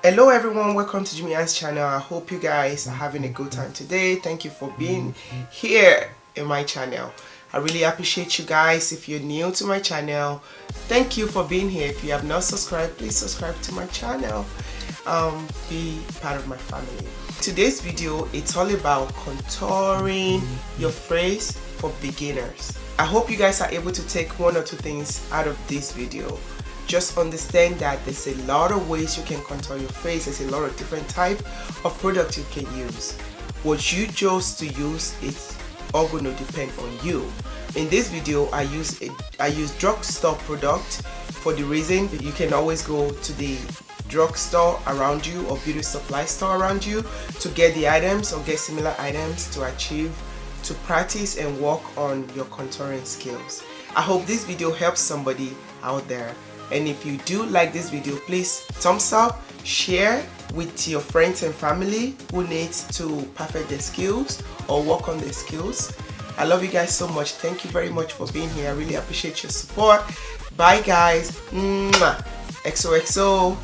Hello everyone, welcome to Jimmy Ann's channel. I hope you guys are having a good time today. Thank you for being here in my channel. I really appreciate you guys. If you're new to my channel, thank you for being here. If you have not subscribed, please subscribe to my channel. Be part of my family. Today's video, it's all about contouring your face for beginners. I hope you guys are able to take one or two things out of this video. Just understand that there's a lot of ways you can contour your face. There's a lot of different type of product you can use. What you chose to use is all going to depend on you. In this video, I use drugstore product for the reason that you can always go to the drugstore around you or beauty supply store around you to get the items or get similar items to practice and work on your contouring skills. I hope this video helps somebody out there. And if you do like this video, please thumbs up, share with your friends and family who needs to perfect their skills or work on their skills. I love you guys so much. Thank you very much for being here. I really appreciate your support. Bye guys. Mwah. XOXO.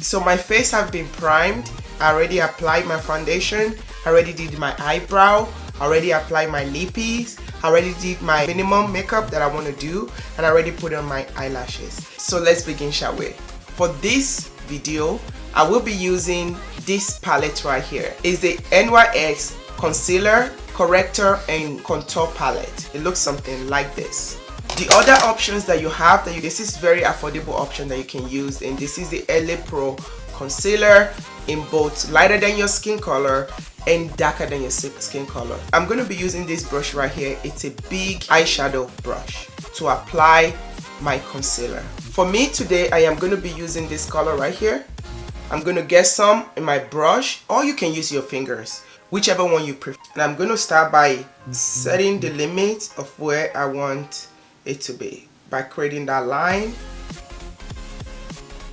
So my face have been primed. I already applied my foundation. I already did my eyebrow. I already applied my lippies. I already did my minimum makeup that I want to do, and I already put on my eyelashes. So let's begin, shall we? For this video, I will be using this palette right here. It's the NYX Concealer, Corrector, and Contour palette. It looks something like this. The other options that you have, this is very affordable option that you can use, and this is the LA Pro Concealer in both lighter than your skin color and darker than your skin color. I'm going to be using this brush right here. It's a big eyeshadow brush to apply my concealer. For me today, I am going to be using this color right here. I'm going to get some in my brush, or you can use your fingers, whichever one you prefer. And I'm going to start by setting the limit of where I want it to be by creating that line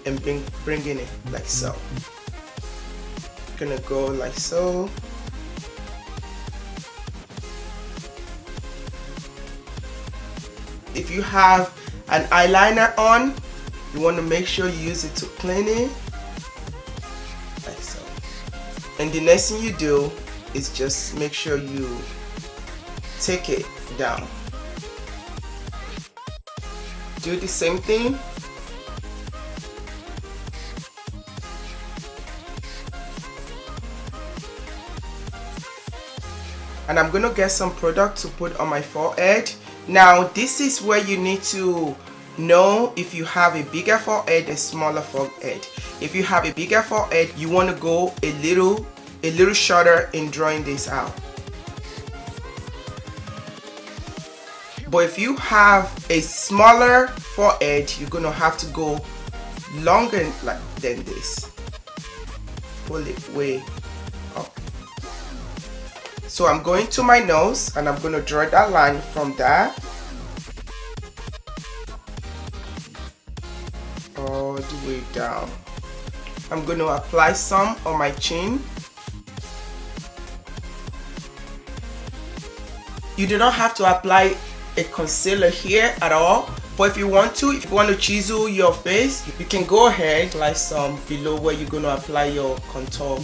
and bringing it like so. Gonna go like so. If you have an eyeliner on, you want to make sure you use it to clean it like so. And the next thing you do is just make sure you take it down. Do the same thing. And I'm gonna get some product to put on my forehead. Now this is where you need to know if you have a bigger forehead, a smaller forehead. If you have a bigger forehead, you want to go a little shorter in drawing this out. But if you have a smaller forehead, you're gonna have to go longer than this. Pull it way up. So I'm going to my nose and I'm going to draw that line from that all the way down. I'm going to apply some on my chin. You do not have to apply a concealer here at all, but if you want to chisel your face, you can go ahead, apply some below where you're going to apply your contour.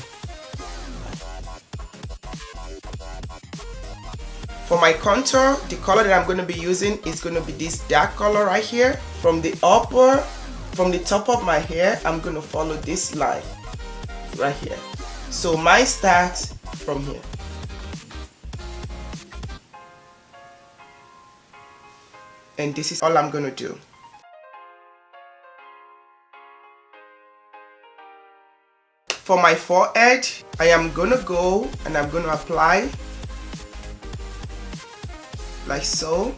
For my contour, the color that I'm going to be using is going to be this dark color right here. From the top of my hair, I'm going to follow this line right here. So mine starts from here. And this is all I'm going to do. For my forehead, I am going to go and I'm going to apply like so.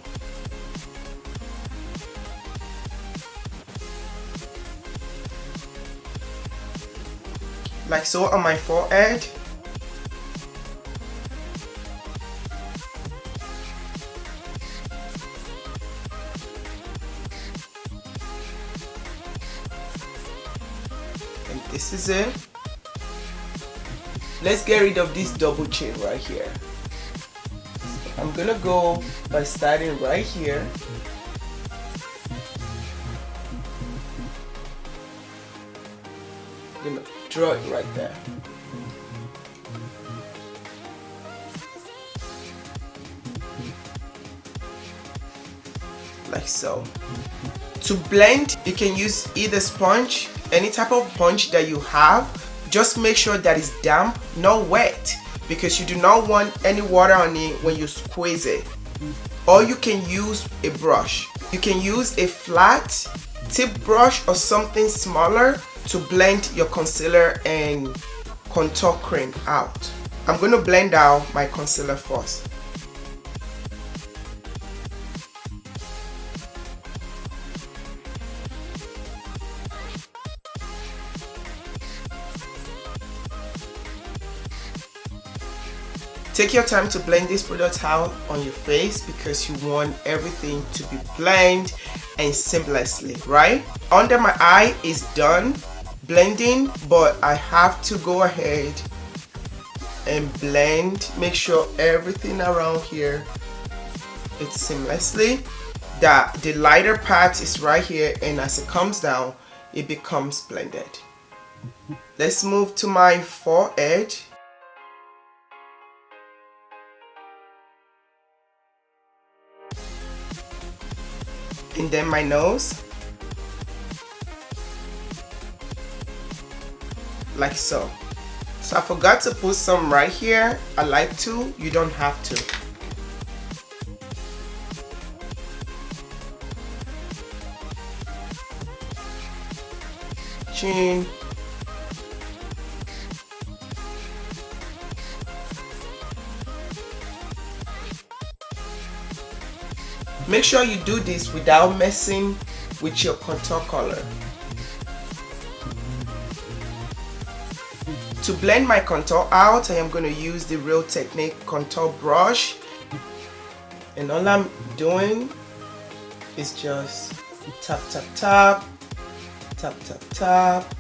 Like so on my forehead. And this is it. Let's get rid of this double chin right here. I'm gonna go by starting right here I'm gonna draw it right there. Like so. To blend, you can use either sponge, any type of sponge that you have. Just make sure that it's damp, not wet, because you do not want any water on it when you squeeze it. Or you can use a brush. You can use a flat tip brush or something smaller to blend your concealer and contour cream out. I'm going to blend out my concealer first. Take your time to blend this product out on your face because you want everything to be blended and seamlessly, right? Under my eye is done blending, but I have to go ahead and blend. Make sure everything around here it's seamlessly. That the lighter part is right here, and as it comes down, it becomes blended. Let's move to my forehead. And then my nose, like so. So I forgot to put some right here. I like to, you don't have to. Chin. Make sure you do this without messing with your contour color. To blend my contour out, I am going to use the Real Technique contour brush. And all I'm doing is just tap, tap, tap, tap, tap, tap,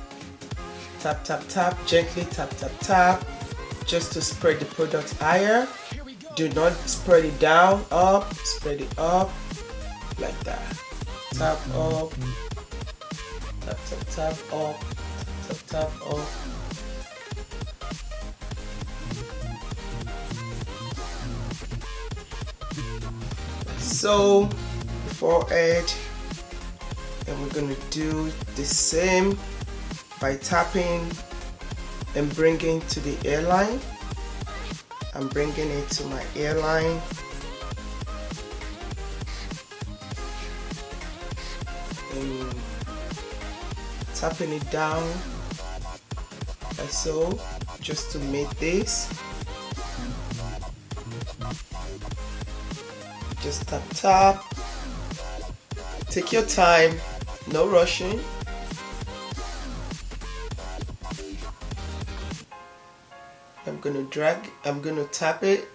tap, tap, tap, gently tap, tap, tap, just to spread the product higher. Do not spread it down, up, spread it up, like that. Tap up, tap, tap, tap, up, tap, tap, up. So, forehead, and we're gonna do the same by tapping and bringing to the hairline. I'm bringing it to my hairline. And tapping it down like so, just to make this. Just tap, tap. Take your time, no rushing. I'm gonna tap it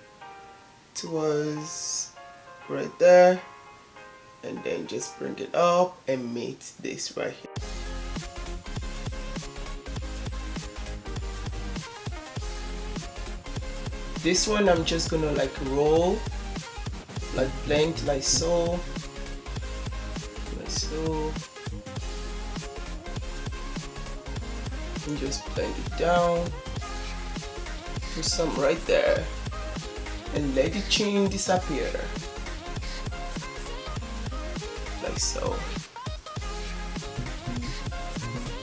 towards right there, and then just bring it up and meet this right here. This one I'm just gonna like roll, like blend like so, and just blend it down. Put some right there and let the chin disappear like so.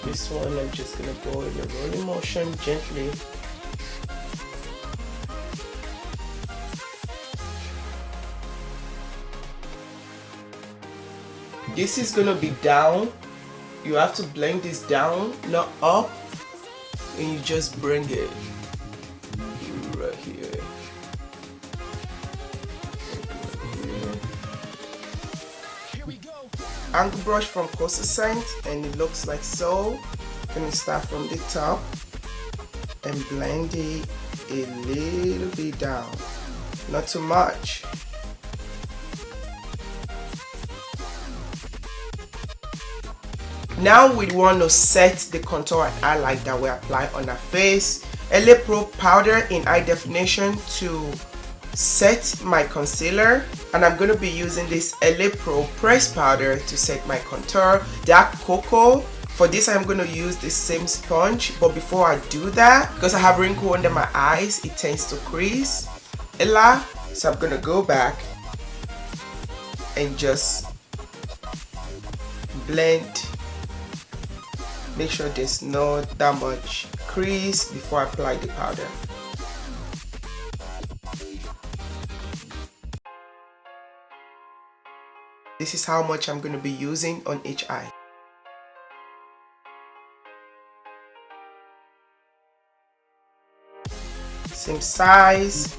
This one I'm just gonna go in a rolling motion gently. This is gonna be down. You have to blend this down, not up, and you just bring it right here. Here we go. Angle brush from Cosrxent, and it looks like so. Gonna start from the top and blend it a little bit down, not too much. Now we want to set the contour and highlight that we apply on our face. LA Pro powder in high definition to set my concealer, and I'm going to be using this LA Pro press powder to set my contour. Dark cocoa for For this, I'm going to use the same sponge, but before I do that, because I have wrinkle under my eyes, it tends to crease a lot. So I'm going to go back and just blend. Make sure there's not that much crease before I apply the powder. This is how much I'm going to be using on each eye. Same size.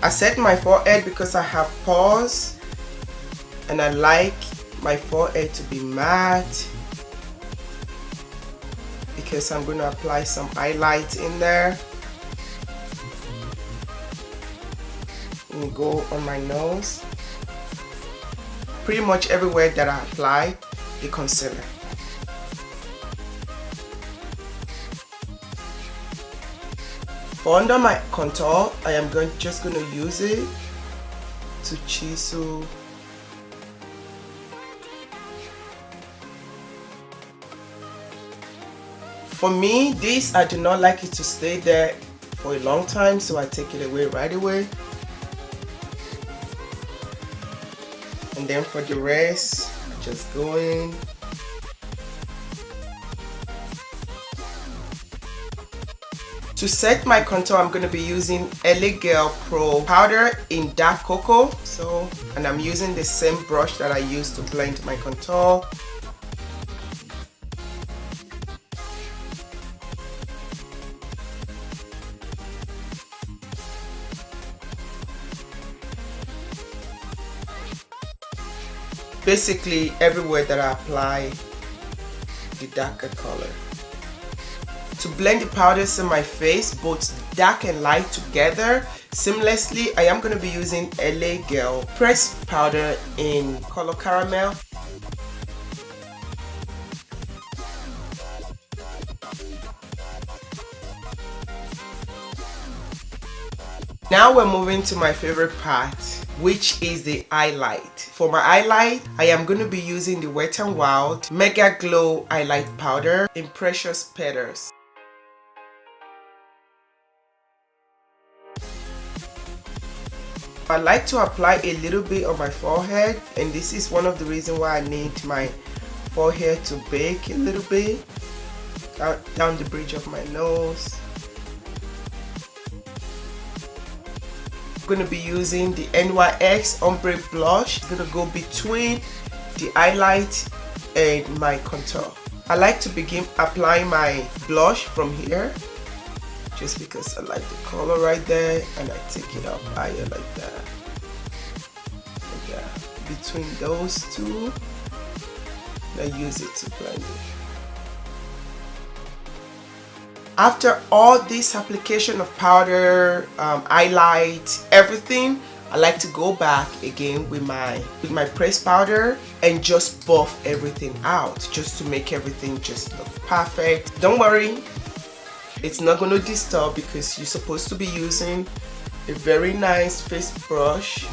I set my forehead because I have pores and I like my forehead to be matte because I'm going to apply some highlight in there. And go on my nose. Pretty much everywhere that I apply the concealer. For under my contour, I am just going to use it to chisel. For me, this, I do not like it to stay there for a long time, so I take it away right away. And then for the rest, I just go in. To set my contour, I'm going to be using LA Girl Pro powder in dark cocoa. And I'm using the same brush that I used to blend my contour. Basically everywhere that I apply the darker color. To blend the powders in my face, both dark and light together seamlessly, I am going to be using LA Girl pressed powder in color caramel. Now we're moving to my favorite part, which is the highlight. For my highlight, I am going to be using the Wet n Wild Mega Glow Highlight Powder in Precious Petals. I like to apply a little bit on my forehead, and this is one of the reasons why I need my forehead to bake a little bit down the bridge of my nose. I'm going to be using the NYX Ombre Blush. It's going to go between the highlight and my contour. I like to begin applying my blush from here, just because I like the color right there, and I take it up higher like that. And yeah, between those two, I use it to blend it. After all this application of powder, highlight, everything, I like to go back again with my pressed powder and just buff everything out, just to make everything just look perfect. Don't worry, it's not going to disturb because you're supposed to be using a very nice face brush.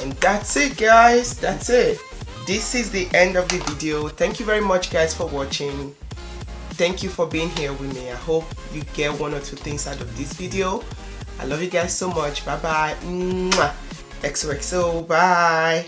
And that's it, guys. That's it. This is the end of the video. Thank you very much, guys, for watching. Thank you for being here with me. I hope you get one or two things out of this video. I love you guys so much. Bye bye. XOXO. Bye.